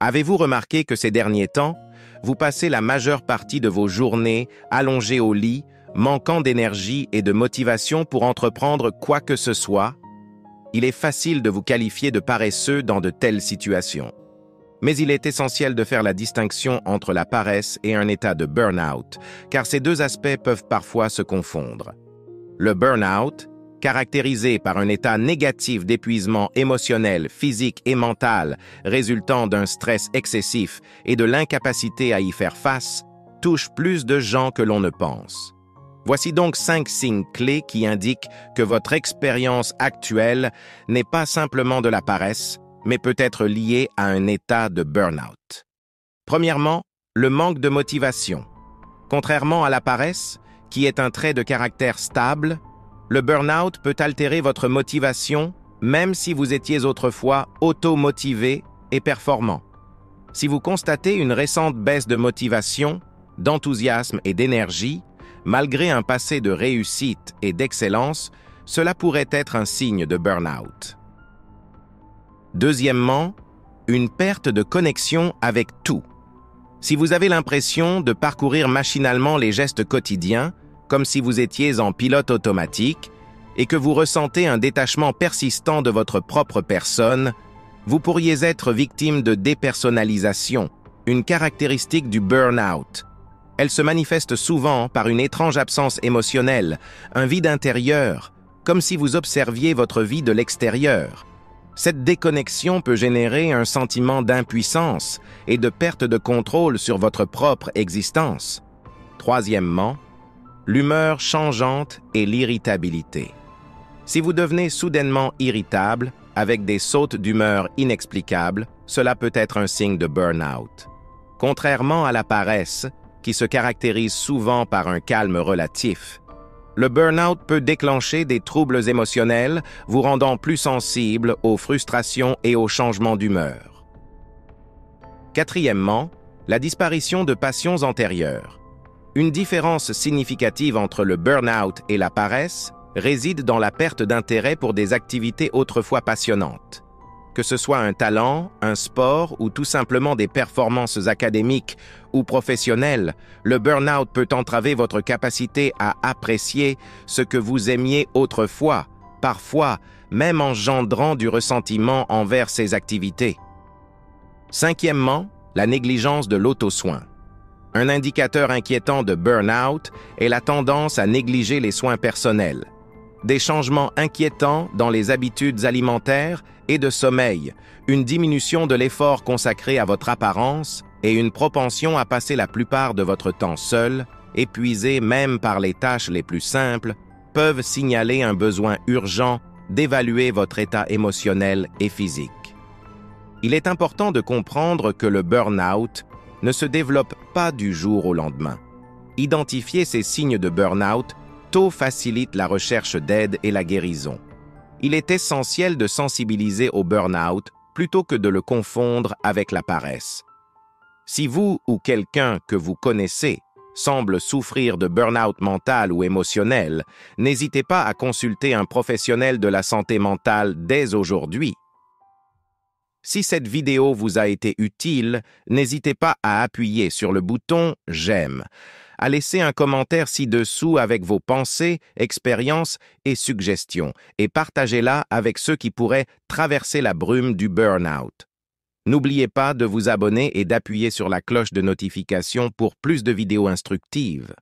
Avez-vous remarqué que ces derniers temps, vous passez la majeure partie de vos journées allongés au lit, manquant d'énergie et de motivation pour entreprendre quoi que ce soit? Il est facile de vous qualifier de paresseux dans de telles situations. Mais il est essentiel de faire la distinction entre la paresse et un état de burn-out, car ces deux aspects peuvent parfois se confondre. Le burn-out, caractérisé par un état négatif d'épuisement émotionnel, physique et mental résultant d'un stress excessif et de l'incapacité à y faire face, touche plus de gens que l'on ne pense. Voici donc 5 signes clés qui indiquent que votre expérience actuelle n'est pas simplement de la paresse, mais peut être liée à un état de burn-out. Premièrement, le manque de motivation. Contrairement à la paresse, qui est un trait de caractère stable, le burn-out peut altérer votre motivation même si vous étiez autrefois auto-motivé et performant. Si vous constatez une récente baisse de motivation, d'enthousiasme et d'énergie, malgré un passé de réussite et d'excellence, cela pourrait être un signe de burn-out. Deuxièmement, une perte de connexion avec tout. Si vous avez l'impression de parcourir machinalement les gestes quotidiens, comme si vous étiez en pilote automatique, et que vous ressentez un détachement persistant de votre propre personne, vous pourriez être victime de dépersonnalisation, une caractéristique du burn-out. Elle se manifeste souvent par une étrange absence émotionnelle, un vide intérieur, comme si vous observiez votre vie de l'extérieur. Cette déconnexion peut générer un sentiment d'impuissance et de perte de contrôle sur votre propre existence. Troisièmement, l'humeur changeante et l'irritabilité. Si vous devenez soudainement irritable, avec des sautes d'humeur inexplicables, cela peut être un signe de burn-out. Contrairement à la paresse, qui se caractérise souvent par un calme relatif, le burn-out peut déclencher des troubles émotionnels, vous rendant plus sensible aux frustrations et aux changements d'humeur. Quatrièmement, la disparition de passions antérieures. Une différence significative entre le burn-out et la paresse réside dans la perte d'intérêt pour des activités autrefois passionnantes. Que ce soit un talent, un sport ou tout simplement des performances académiques ou professionnelles, le burn-out peut entraver votre capacité à apprécier ce que vous aimiez autrefois, parfois même engendrant du ressentiment envers ces activités. Cinquièmement, la négligence de l'auto-soin. Un indicateur inquiétant de burn-out est la tendance à négliger les soins personnels. Des changements inquiétants dans les habitudes alimentaires et de sommeil, une diminution de l'effort consacré à votre apparence et une propension à passer la plupart de votre temps seul, épuisé même par les tâches les plus simples, peuvent signaler un besoin urgent d'évaluer votre état émotionnel et physique. Il est important de comprendre que le burn-out ne se développe pas du jour au lendemain. Identifier ces signes de burn-out tôt facilite la recherche d'aide et la guérison. Il est essentiel de sensibiliser au burn-out plutôt que de le confondre avec la paresse. Si vous ou quelqu'un que vous connaissez semble souffrir de burn-out mental ou émotionnel, n'hésitez pas à consulter un professionnel de la santé mentale dès aujourd'hui. Si cette vidéo vous a été utile, n'hésitez pas à appuyer sur le bouton « J'aime », à laisser un commentaire ci-dessous avec vos pensées, expériences et suggestions, et partagez-la avec ceux qui pourraient traverser la brume du burn-out. N'oubliez pas de vous abonner et d'appuyer sur la cloche de notification pour plus de vidéos instructives.